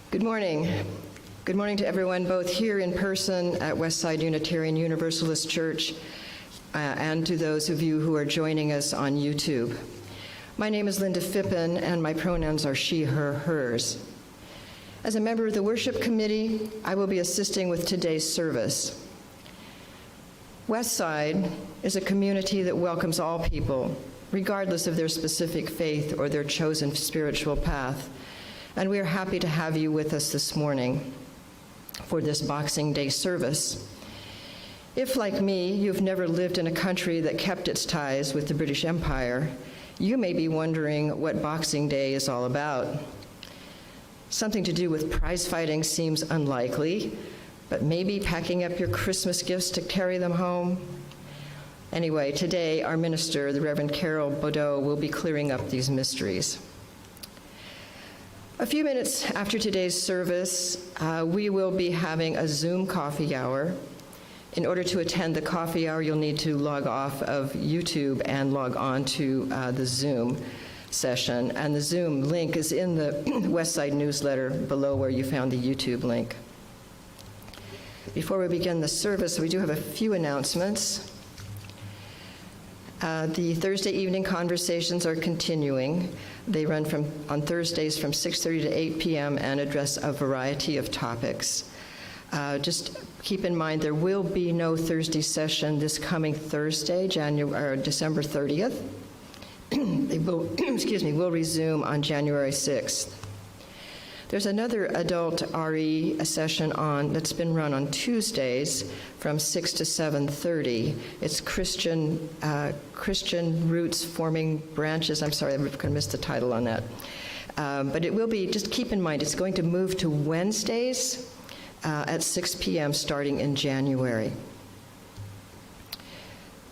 Good morning. Good morning to everyone, both here in person at Westside Unitarian Universalist Church and to those of you who are joining us on YouTube. My name is Linda Phippen, and my pronouns are she, her, hers. As a member of the worship committee, I will be assisting with today's service. Westside is a community that welcomes all people, regardless of their specific faith or their chosen spiritual path. And we are happy to have you with us this morning for this Boxing Day service. If, like me, you've never lived in a country that kept its ties with the British Empire, you may be wondering what Boxing Day is all about. Something to do with prize fighting seems unlikely, but maybe packing up your Christmas gifts to carry them home? Anyway, today our minister, the Reverend Carol Baudot, will be clearing up these mysteries. A few minutes after today's service, we will be having a Zoom coffee hour. In order to attend the coffee hour, you'll need to log off of YouTube and log on to the Zoom session. And the Zoom link is in the Westside newsletter below where you found the YouTube link. Before we begin the service, we do have a few announcements. The Thursday evening conversations are continuing. They run on Thursdays from 6:30 to 8 p.m. and address a variety of topics. Just keep in mind there will be no Thursday session this coming Thursday, December 30th. They will, will resume on January 6th. There's another adult RE session that's been run on Tuesdays from 6 to 7:30. It's Christian Roots Forming Branches. I'm sorry, I'm going to miss the title on that. But it will be, just keep in mind, it's going to move to Wednesdays at 6 p.m. starting in January.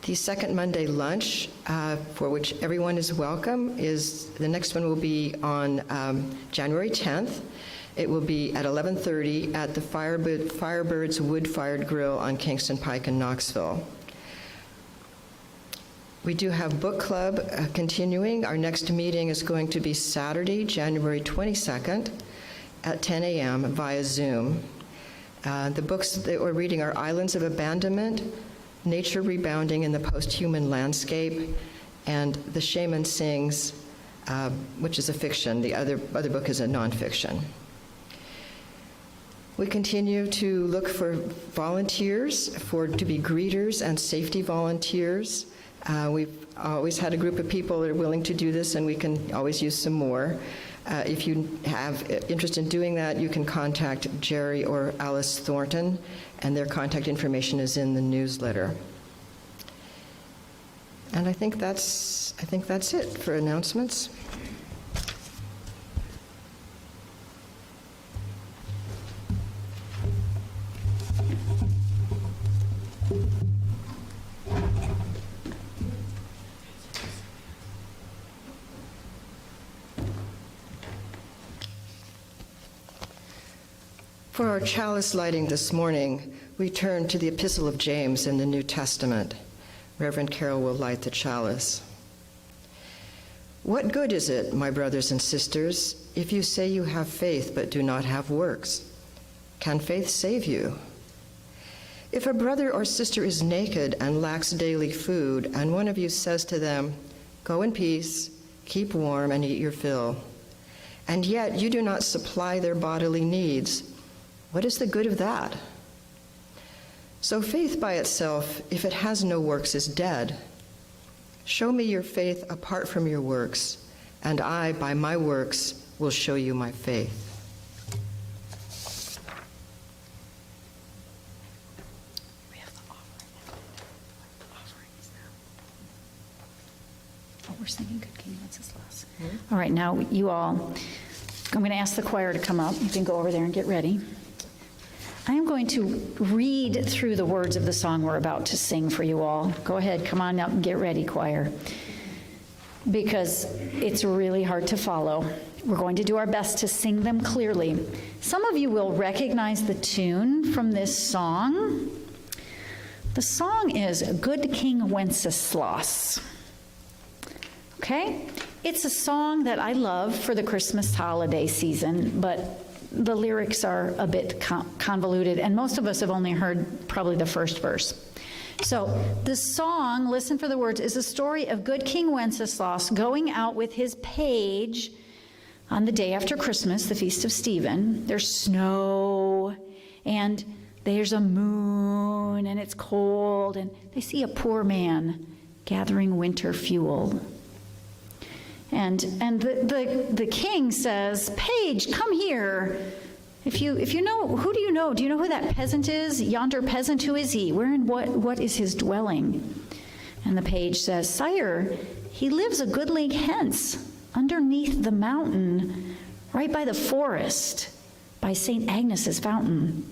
The second Monday lunch, for which everyone is welcome, the next one will be on January 10th. It will be at 11:30 at the Firebirds Wood-Fired Grill on Kingston Pike in Knoxville. We do have book club continuing. Our next meeting is going to be Saturday, January 22nd at 10 a.m. via Zoom. The books that we're reading are Islands of Abandonment, Nature Rebounding in the Post-Human Landscape, and The Shaman Sings, which is a fiction. The other book is a nonfiction. We continue to look for volunteers to be greeters and safety volunteers. We've always had a group of people that are willing to do this, and we can always use some more. If you have interest in doing that, you can contact Jerry or Alice Thornton, and their contact information is in the newsletter. And I think that's it for announcements. For our chalice lighting this morning, we turn to the Epistle of James in the New Testament. Reverend Carol will light the chalice. What good is it, my brothers and sisters, if you say you have faith but do not have works? Can faith save you? If a brother or sister is naked and lacks daily food, and one of you says to them, "Go in peace, keep warm, and eat your fill," and yet you do not supply their bodily needs, what is the good of that? So faith by itself, if it has no works, is dead. Show me your faith apart from your works, and I, by my works, will show you my faith. We have the offerings now. Oh, we're singing Good King Wenceslas. All right, now you all, I'm going to ask the choir to come up. You can go over there and get ready. I am going to read through the words of the song we're about to sing for you all. Go ahead, come on up and get ready, choir, because it's really hard to follow. We're going to do our best to sing them clearly. Some of you will recognize the tune from this song. The song is Good King Wenceslas. Okay? It's a song that I love for the Christmas holiday season, but the lyrics are a bit convoluted, and most of us have only heard probably the first verse. So the song, listen for the words, is a story of good King Wenceslas going out with his page on the day after Christmas, the Feast of Stephen. There's snow, and there's a moon, and it's cold, and they see a poor man gathering winter fuel. And the king says, "Page, come here. If you know, who do you know? Do you know who that peasant is? Yonder peasant, who is he? Where and what is his dwelling?" And the page says, "Sire, he lives a good league hence, underneath the mountain, right by the forest, by St. Agnes's fountain."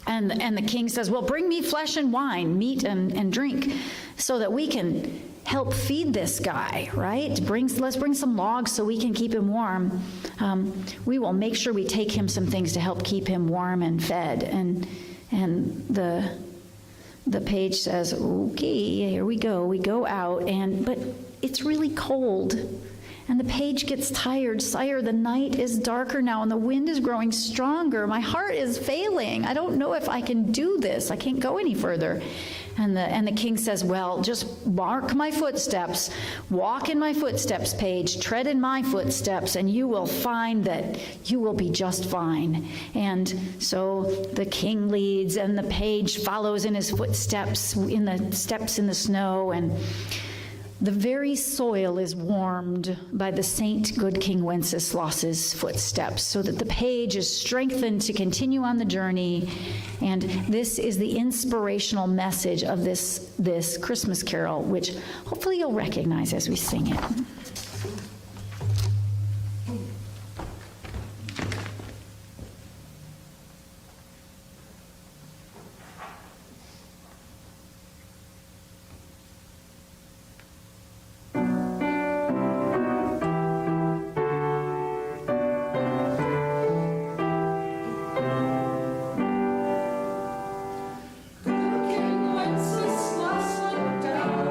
And the king says, "Well, bring me flesh and wine, meat and drink, so that we can help feed this guy," right? Let's bring some logs so we can keep him warm. We will make sure we take him some things to help keep him warm and fed. And the page says, "Okay, here we go." We go out, but it's really cold. And the page gets tired. "Sire, the night is darker now, and the wind is growing stronger. My heart is failing. I don't know if I can do this. I can't go any further." And the king says, "Well, just mark my footsteps. Walk in my footsteps, page. Tread in my footsteps, and you will find that you will be just fine." And so the king leads, and the page follows in his footsteps, in the steps in the snow, and the very soil is warmed by the Saint Good King Wenceslas's footsteps, so that the page is strengthened to continue on the journey. And this is the inspirational message of this Christmas carol, which hopefully you'll recognize as we sing it. Wenceslas looked down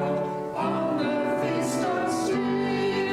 on the feast of Stephen.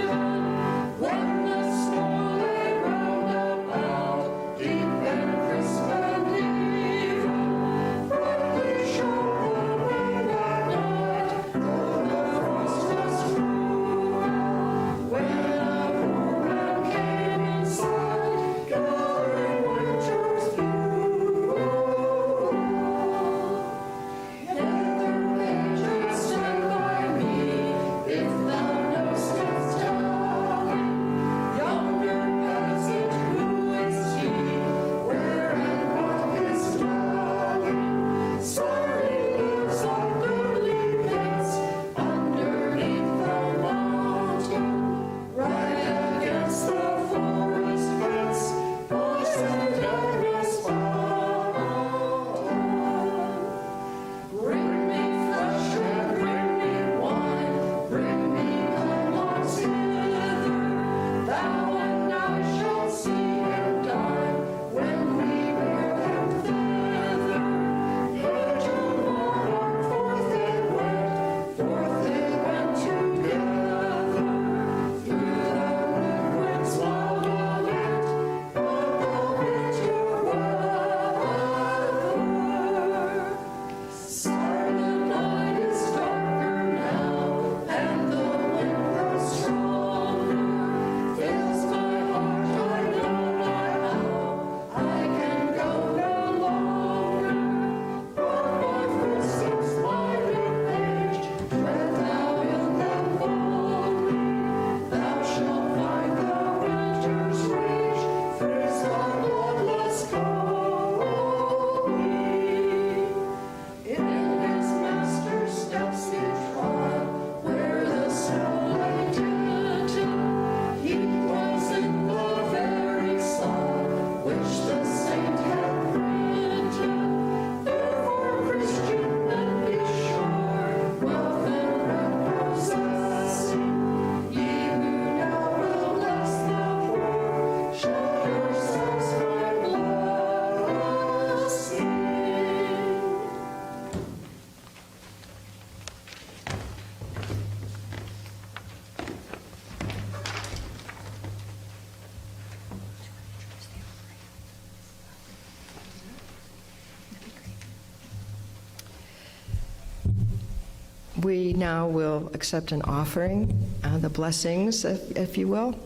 We now will accept an offering, the blessings, if you will.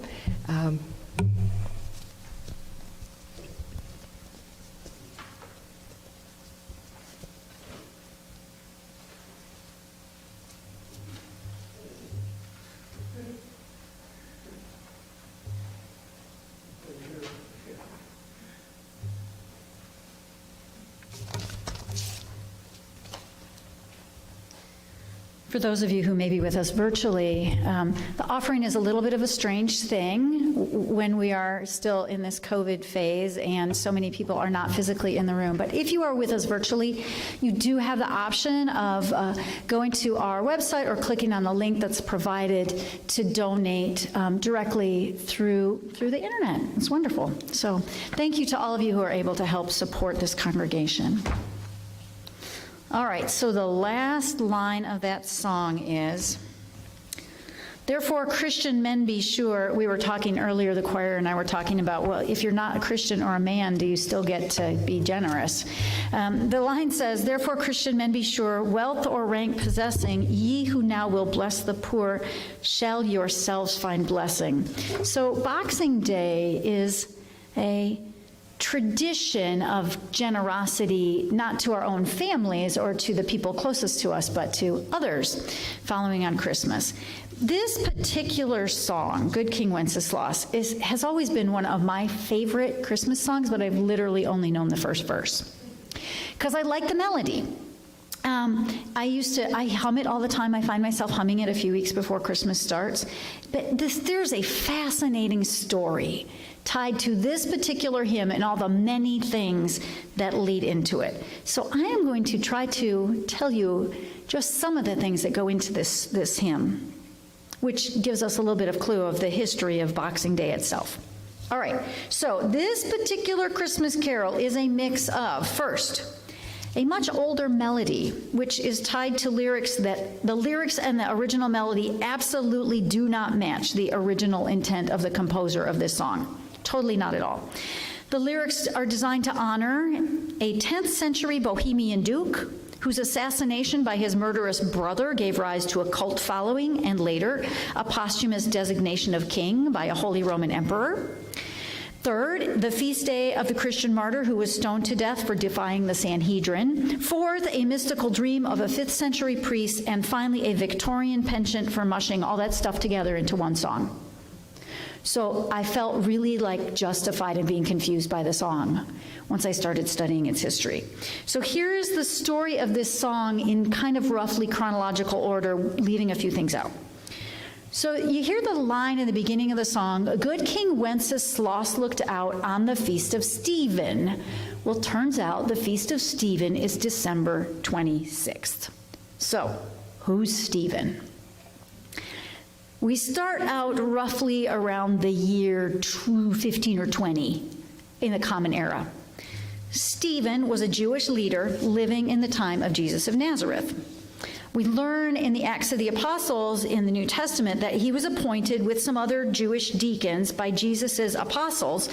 For those of you who may be with us virtually, the offering is a little bit of a strange thing when we are still in this COVID phase and so many people are not physically in the room. But if you are with us virtually, you do have the option of going to our website or clicking on the link that's provided to donate directly through the internet. It's wonderful. So thank you to all of you who are able to help support this congregation. All right, so the last line of that song is, therefore, Christian men be sure, we were talking earlier, the choir and I were talking about, well, if you're not a Christian or a man, do you still get to be generous? The line says, therefore, Christian men be sure, wealth or rank possessing, ye who now will bless the poor, shall yourselves find blessing. So Boxing Day is a tradition of generosity, not to our own families or to the people closest to us, but to others following on Christmas. This particular song, Good King Wenceslas, has always been one of my favorite Christmas songs, but I've literally only known the first verse because I like the melody. I hum it all the time. I find myself humming it a few weeks before Christmas starts. But there's a fascinating story tied to this particular hymn and all the many things that lead into it. So I am going to try to tell you just some of the things that go into this hymn, which gives us a little bit of clue of the history of Boxing Day itself. All right, so this particular Christmas carol is a mix of, first, a much older melody, which is tied to lyrics that the lyrics and the original melody absolutely do not match the original intent of the composer of this song. Totally not at all. The lyrics are designed to honor a 10th century Bohemian duke whose assassination by his murderous brother gave rise to a cult following and later a posthumous designation of king by a Holy Roman Emperor. Third, the feast day of the Christian martyr who was stoned to death for defying the Sanhedrin. Fourth, a mystical dream of a 5th century priest. And finally, a Victorian penchant for mushing all that stuff together into one song. So I felt really justified in being confused by the song once I started studying its history. So here's the story of this song in kind of roughly chronological order, leaving a few things out. So you hear the line in the beginning of the song, good King Wenceslas looked out on the feast of Stephen. Well, turns out the feast of Stephen is December 26th. So who's Stephen? We start out roughly around the year 215 or 20 in the Common Era. Stephen was a Jewish leader living in the time of Jesus of Nazareth. We learn in the Acts of the Apostles in the New Testament that he was appointed with some other Jewish deacons by Jesus's apostles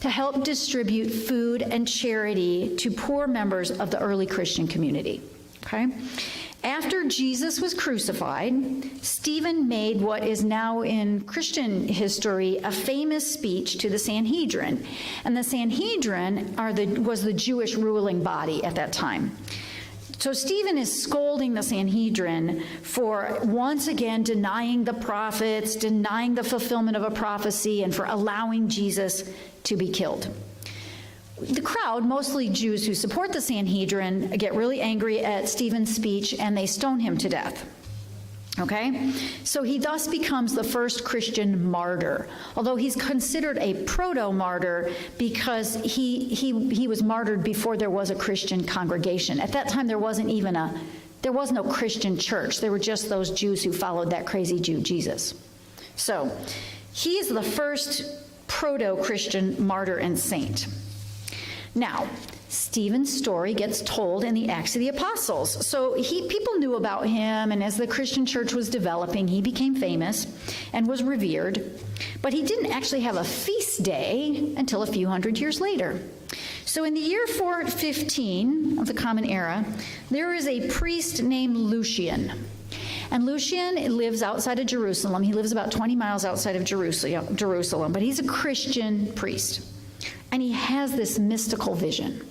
to help distribute food and charity to poor members of the early Christian community. Okay? After Jesus was crucified, Stephen made what is now in Christian history a famous speech to the Sanhedrin. And the Sanhedrin was the Jewish ruling body at that time. So Stephen is scolding the Sanhedrin for once again denying the prophets, denying the fulfillment of a prophecy, and for allowing Jesus to be killed. The crowd, mostly Jews who support the Sanhedrin, get really angry at Stephen's speech and they stone him to death. Okay? So he thus becomes the first Christian martyr, although he's considered a proto-martyr because he was martyred before there was a Christian congregation. At that time, there was no Christian church. There were just those Jews who followed that crazy Jew, Jesus. So he is the first proto-Christian martyr and saint. Now, Stephen's story gets told in the Acts of the Apostles. So people knew about him, and as the Christian church was developing, he became famous and was revered. But he didn't actually have a feast day until a few hundred years later. So in the year 415 of the Common Era, there is a priest named Lucian. And Lucian lives outside of Jerusalem. He lives about 20 miles outside of Jerusalem, but he's a Christian priest. And he has this mystical vision.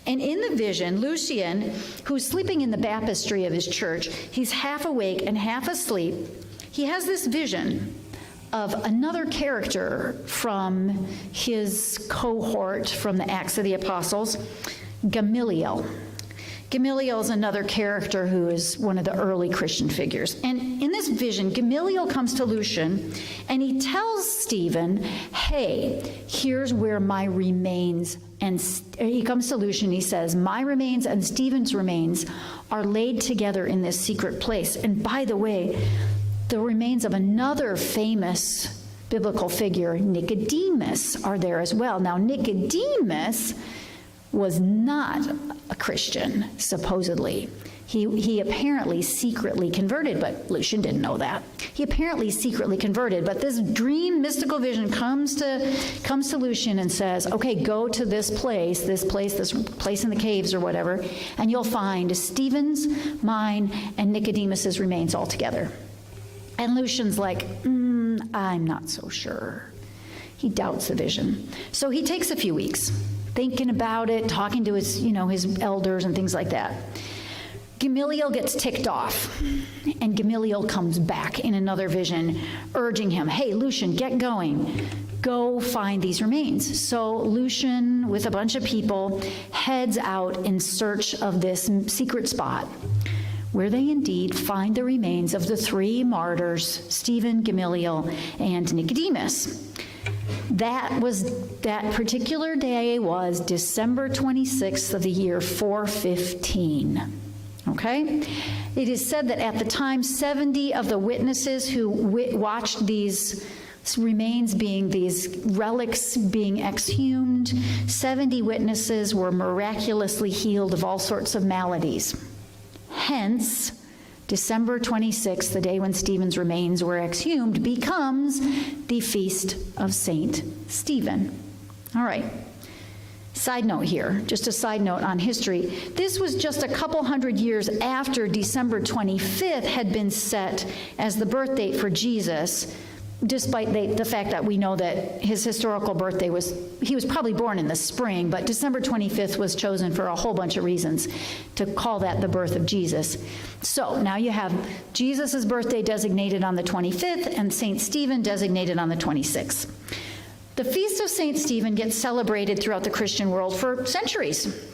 And in the vision, Lucian, who's sleeping in the baptistry of his church, he's half awake and half asleep. He has this vision of another character from his cohort from the Acts of the Apostles, Gamaliel. Gamaliel is another character who is one of the early Christian figures. And in this vision, Gamaliel comes to Lucian and he tells Stephen, hey, here's where my remains, and he comes to Lucian, he says, my remains and Stephen's remains are laid together in this secret place. And by the way, the remains of another famous biblical figure, Nicodemus, are there as well. Now, Nicodemus was not a Christian, supposedly. He apparently secretly converted, but Lucian didn't know that. He apparently secretly converted, but this dream mystical vision comes to Lucian and says, okay, go to this place in the caves or whatever, and you'll find Stephen's, mine, and Nicodemus's remains all together. And Lucian's like, I'm not so sure. He doubts the vision. So he takes a few weeks thinking about it, talking to his elders and things like that. Gamaliel gets ticked off, and Gamaliel comes back in another vision, urging him, hey, Lucian, get going. Go find these remains. So Lucian, with a bunch of people, heads out in search of this secret spot, where they indeed find the remains of the three martyrs, Stephen, Gamaliel, and Nicodemus. That particular day was December 26th of the year 415. Okay? It is said that at the time, 70 of the witnesses who watched these remains these relics being exhumed, 70 witnesses were miraculously healed of all sorts of maladies. Hence, December 26th, the day when Stephen's remains were exhumed, becomes the Feast of Saint Stephen. All right. Side note here, just a side note on history. This was just a couple hundred years after December 25th had been set as the birth date for Jesus, despite the fact that we know that his historical birthday he was probably born in the spring, but December 25th was chosen for a whole bunch of reasons to call that the birth of Jesus. So now you have Jesus' birthday designated on the 25th and St. Stephen designated on the 26th. The Feast of St. Stephen gets celebrated throughout the Christian world for centuries.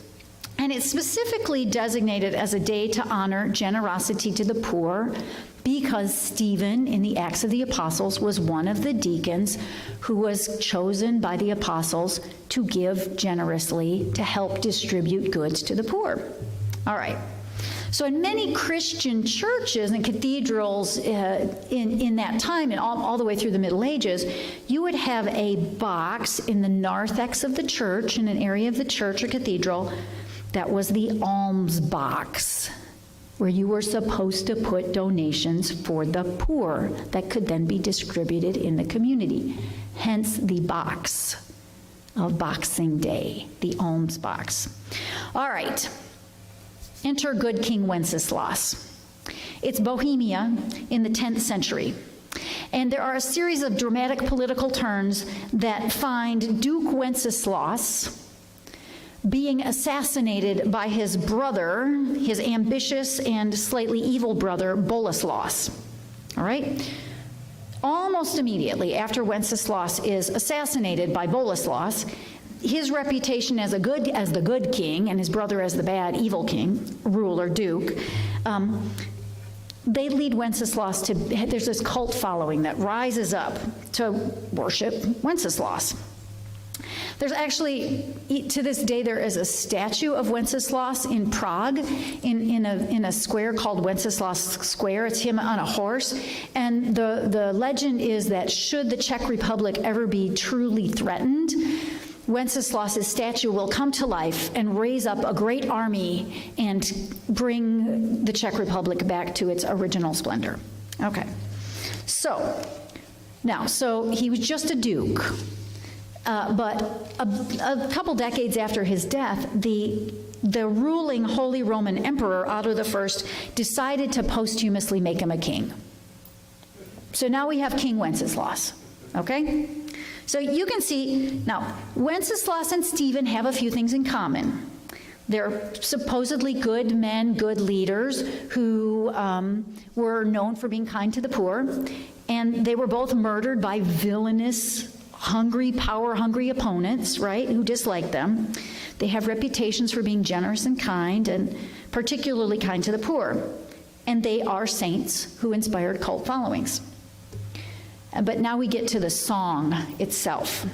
And it's specifically designated as a day to honor generosity to the poor, because Stephen, in the Acts of the Apostles, was one of the deacons who was chosen by the apostles to give generously to help distribute goods to the poor. All right. So in many Christian churches and cathedrals in that time, and all the way through the Middle Ages, you would have a box in the narthex of the church, in an area of the church or cathedral, that was the alms box, where you were supposed to put donations for the poor that could then be distributed in the community. Hence the box of Boxing Day, the alms box. All right. Enter good King Wenceslas. It's Bohemia in the 10th century. And there are a series of dramatic political turns that find Duke Wenceslas being assassinated by his brother, his ambitious and slightly evil brother, Boleslaus. All right? Almost immediately after Wenceslas is assassinated by Boleslaus, his reputation as the good king and his brother as the bad, evil king, ruler, duke, they lead Wenceslas to, there's this cult following that rises up to worship Wenceslas. There's actually, to this day, there is a statue of Wenceslas in Prague in a square called Wenceslas Square. It's him on a horse. And the legend is that should the Czech Republic ever be truly threatened, Wenceslas's statue will come to life and raise up a great army and bring the Czech Republic back to its original splendor. Okay. So he was just a duke. But a couple decades after his death, the ruling Holy Roman Emperor Otto I decided to posthumously make him a king. So now we have King Wenceslas, okay? So you can see, now, Wenceslas and Stephen have a few things in common. They're supposedly good men, good leaders who were known for being kind to the poor, and they were both murdered by villainous, hungry, power-hungry opponents, right, who disliked them. They have reputations for being generous and kind, and particularly kind to the poor. And they are saints who inspired cult followings. But now we get to the song itself.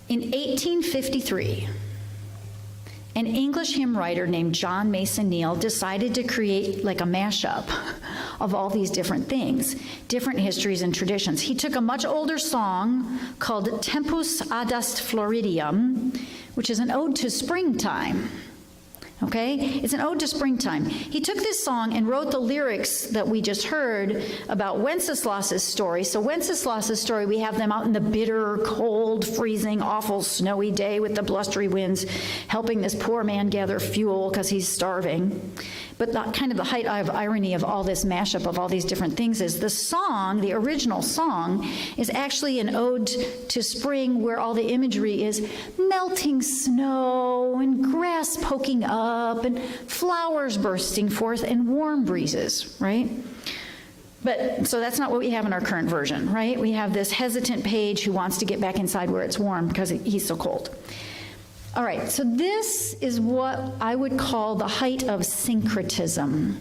In 1853, an English hymn writer named John Mason Neal decided to create like a mashup of all these different things, different histories and traditions. He took a much older song called Tempus Adest Floridium, which is an ode to springtime. Okay? It's an ode to springtime. He took this song and wrote the lyrics that we just heard about Wenceslas's story. So Wenceslas's story, we have them out in the bitter, cold, freezing, awful, snowy day with the blustery winds, helping this poor man gather fuel because he's starving. But kind of the height of irony of all this mashup of all these different things is the song, the original song, is actually an ode to spring where all the imagery is melting snow and grass poking up and flowers bursting forth and warm breezes, right? But so that's not what we have in our current version, right? We have this hesitant page who wants to get back inside where it's warm because he's so cold. All right, so this is what I would call the height of syncretism.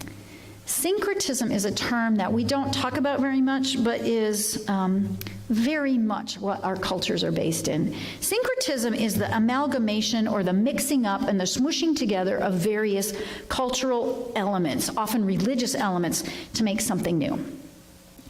Syncretism is a term that we don't talk about very much, but is very much what our cultures are based in. Syncretism is the amalgamation or the mixing up and the smooshing together of various cultural elements, often religious elements, to make something new.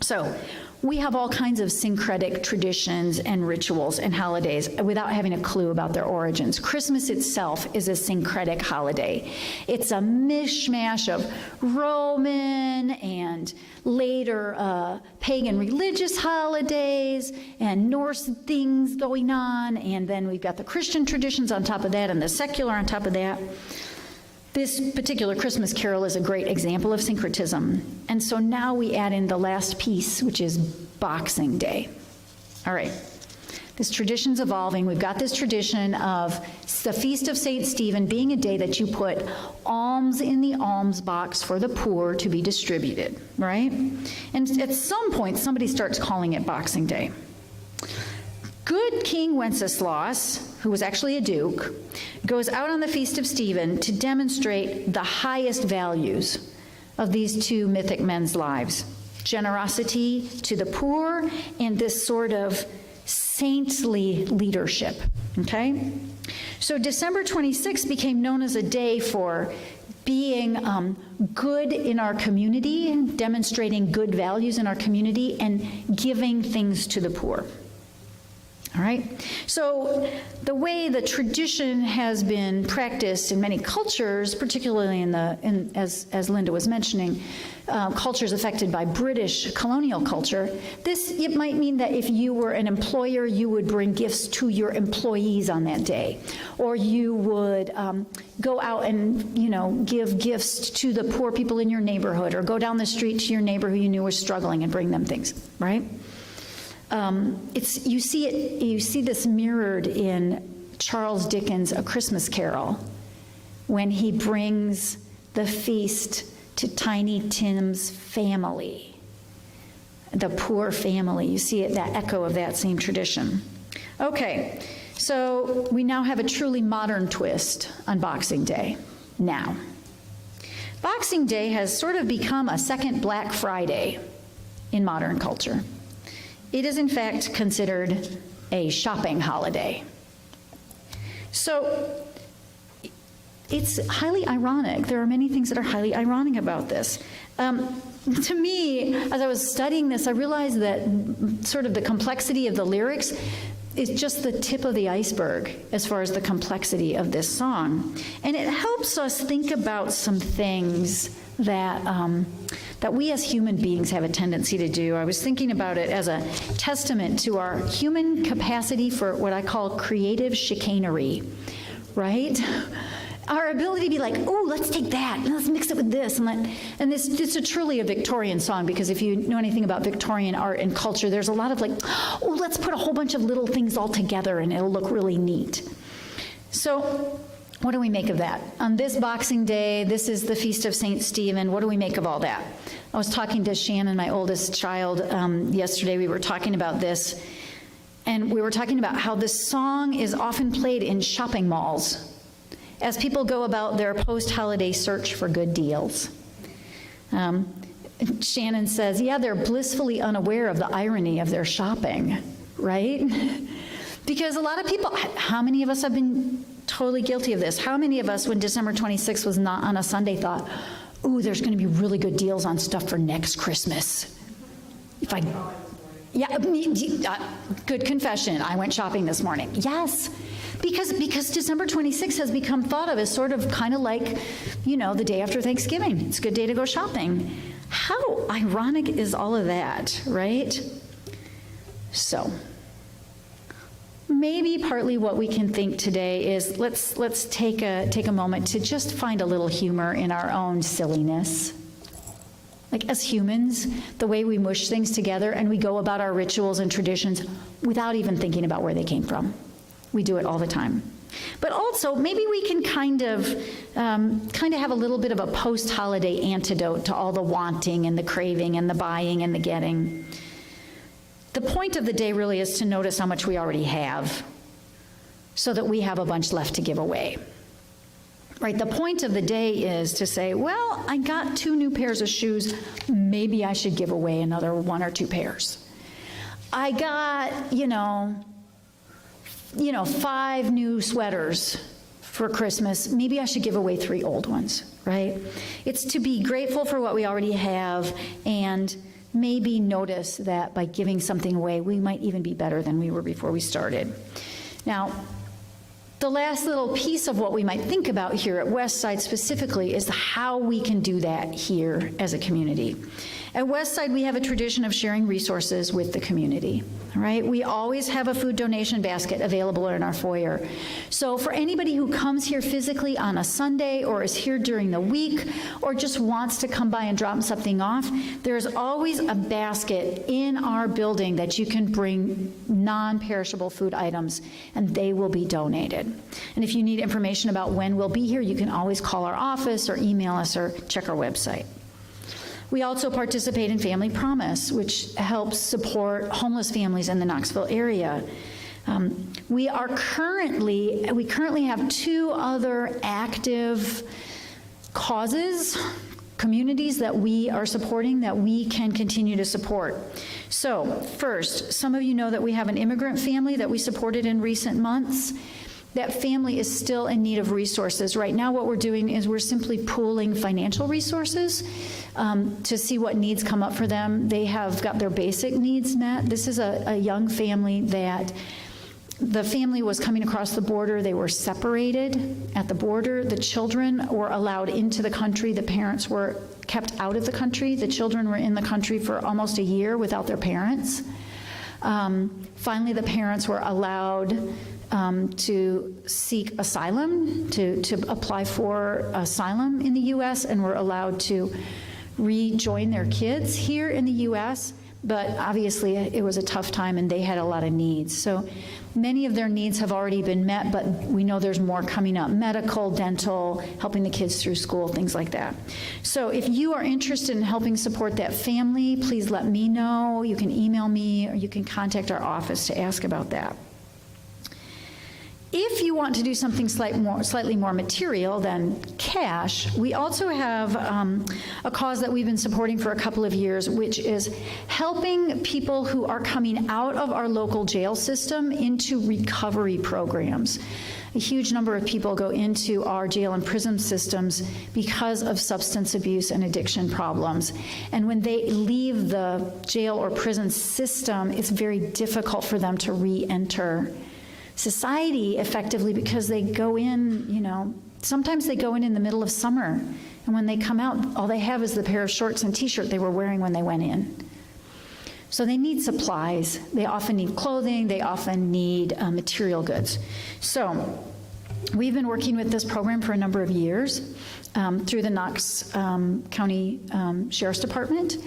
So we have all kinds of syncretic traditions and rituals and holidays without having a clue about their origins. Christmas itself is a syncretic holiday. It's a mishmash of Roman and later pagan religious holidays and Norse things going on, and then we've got the Christian traditions on top of that and the secular on top of that. This particular Christmas carol is a great example of syncretism. And so now we add in the last piece, which is Boxing Day. All right. This tradition's evolving. We've got this tradition of the Feast of St. Stephen being a day that you put alms in the alms box for the poor to be distributed, right? And at some point, somebody starts calling it Boxing Day. Good King Wenceslas, who was actually a duke, goes out on the Feast of Stephen to demonstrate the highest values of these two mythic men's lives: generosity to the poor and this sort of saintly leadership, okay? So December 26th became known as a day for being good in our community, demonstrating good values in our community, and giving things to the poor. All right, so the way the tradition has been practiced in many cultures, particularly as Linda was mentioning, cultures affected by British colonial culture, it might mean that if you were an employer, you would bring gifts to your employees on that day, or you would go out and give gifts to the poor people in your neighborhood, or go down the street to your neighbor who you knew was struggling and bring them things, right? You see this mirrored in Charles Dickens' A Christmas Carol, when he brings the feast to Tiny Tim's family, the poor family. You see that echo of that same tradition. Okay, so we now have a truly modern twist on Boxing Day now. Boxing Day has sort of become a second Black Friday in modern culture. It is, in fact, considered a shopping holiday. So it's highly ironic. There are many things that are highly ironic about this. To me, as I was studying this, I realized that sort of the complexity of the lyrics is just the tip of the iceberg as far as the complexity of this song. And it helps us think about some things that that we as human beings have a tendency to do. I was thinking about it as a testament to our human capacity for what I call creative chicanery, right? Our ability to be like, oh, let's take that and let's mix it with this, and this it's truly a Victorian song, because if you know anything about Victorian art and culture, there's a lot of like, oh, let's put a whole bunch of little things all together and it'll look really neat. So what do we make of that? On this Boxing Day, this is the Feast of St. Stephen. What do we make of all that? I was talking to Shannon, my oldest child, yesterday. We were talking about this, and we were talking about how this song is often played in shopping malls as people go about their post-holiday search for good deals. Shannon says, yeah, they're blissfully unaware of the irony of their shopping, right? Because a lot of people, how many of us have been totally guilty of this? How many of us, when December 26th was not on a Sunday, thought, ooh, there's going to be really good deals on stuff for next Christmas? Good confession. I went shopping this morning. Yes, because December 26th has become thought of as sort of kind of like, the day after Thanksgiving. It's a good day to go shopping. How ironic is all of that, right? So maybe partly what we can think today is let's take a moment to just find a little humor in our own silliness. Like as humans, the way we mush things together and we go about our rituals and traditions without even thinking about where they came from. We do it all the time. But also, maybe we can kind of have a little bit of a post-holiday antidote to all the wanting and the craving and the buying and the getting. The point of the day really is to notice how much we already have so that we have a bunch left to give away. Right, the point of the day is to say, well, I got 2 new pairs of shoes, maybe I should give away another 1 or 2 pairs. I got, 5 new sweaters for Christmas, maybe I should give away 3 old ones, right? It's to be grateful for what we already have and maybe notice that by giving something away, we might even be better than we were before we started. Now, the last little piece of what we might think about here at Westside specifically is how we can do that here as a community. At Westside, we have a tradition of sharing resources with the community, right? We always have a food donation basket available in our foyer. So for anybody who comes here physically on a Sunday or is here during the week or just wants to come by and drop something off, there's always a basket in our building that you can bring non-perishable food items, and they will be donated. And if you need information about when we'll be here, you can always call our office or email us or check our website. We also participate in Family Promise, which helps support homeless families in the Knoxville area. We currently have 2 other active causes, communities that we are supporting that we can continue to support. So first, some of you know that we have an immigrant family that we supported in recent months. That family is still in need of resources. Right now what we're doing is we're simply pooling financial resources to see what needs come up for them. They have got their basic needs met. This is a young family that the family was coming across the border. They were separated at the border. The children were allowed into the country. The parents were kept out of the country. The children were in the country for almost a year without their parents. Finally, the parents were allowed to seek asylum, to apply for asylum in the U.S., and were allowed to rejoin their kids here in the U.S., but obviously it was a tough time and they had a lot of needs. So many of their needs have already been met, but we know there's more coming up: medical, dental, helping the kids through school, things like that. So if you are interested in helping support that family, please let me know. You can email me or you can contact our office to ask about that. If you want to do something slightly more material than cash, we also have a cause that we've been supporting for a couple of years, which is helping people who are coming out of our local jail system into recovery programs. A huge number of people go into our jail and prison systems because of substance abuse and addiction problems. And when they leave the jail or prison system, it's very difficult for them to re-enter society effectively because they go in, Sometimes they go in the middle of summer, and when they come out, all they have is the pair of shorts and t-shirt they were wearing when they went in. So they need supplies. They often need clothing. They often need material goods. So we've been working with this program for a number of years through the Knox County Sheriff's Department,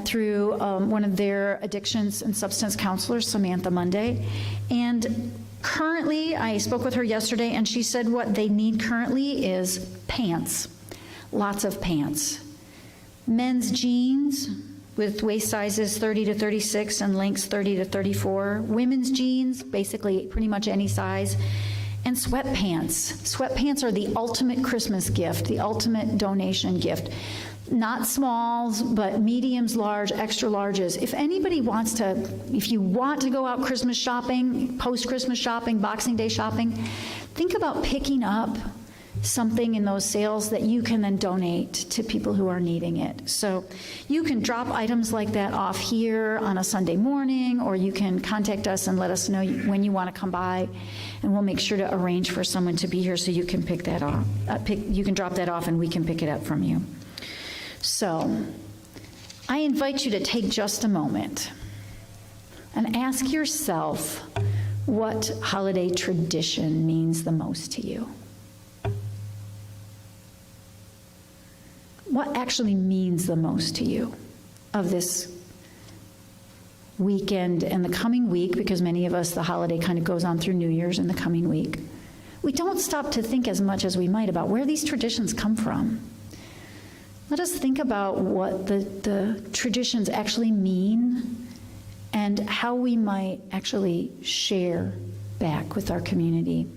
through one of their addictions and substance counselors, Samantha Monday. And currently, I spoke with her yesterday, and she said what they need currently is pants, lots of pants. Men's jeans with waist sizes 30 to 36 and lengths 30 to 34. Women's jeans, basically pretty much any size. And sweatpants. Sweatpants are the ultimate Christmas gift, the ultimate donation gift. Not smalls, but mediums, large, extra larges. If anybody wants to, if you want to go out Christmas shopping, post-Christmas shopping, Boxing Day shopping, think about picking up something in those sales that you can then donate to people who are needing it. So you can drop items like that off here on a Sunday morning, or you can contact us and let us know when you want to come by, and we'll make sure to arrange for someone to be here so you can pick that off. You can drop that off and we can pick it up from you. So I invite you to take just a moment and ask yourself what holiday tradition means the most to you. What actually means the most to you of this weekend and the coming week, because many of us, the holiday kind of goes on through New Year's and the coming week. We don't stop to think as much as we might about where these traditions come from. Let us think about what the traditions actually mean and how we might actually share back with our community.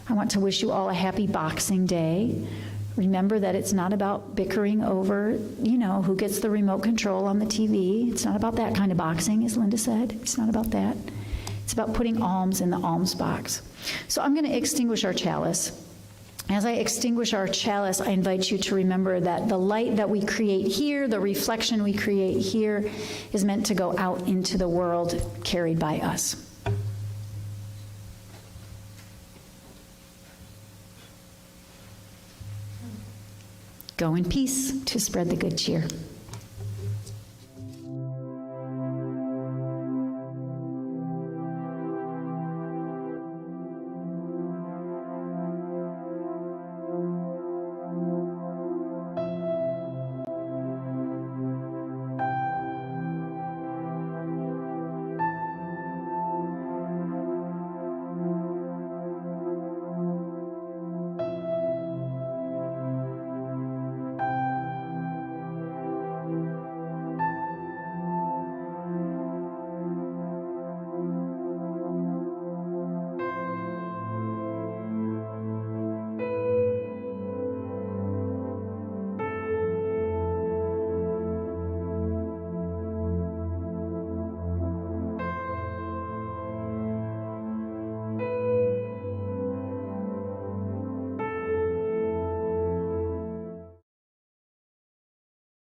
I want to wish you all a happy Boxing Day. Remember that it's not about bickering over, who gets the remote control on the TV. It's not about that kind of boxing, as Linda said. It's not about that. It's about putting alms in the alms box. So I'm going to extinguish our chalice. As I extinguish our chalice, I invite you to remember that the light that we create here, the reflection we create here, is meant to go out into the world carried by us. Go in peace to spread the good cheer.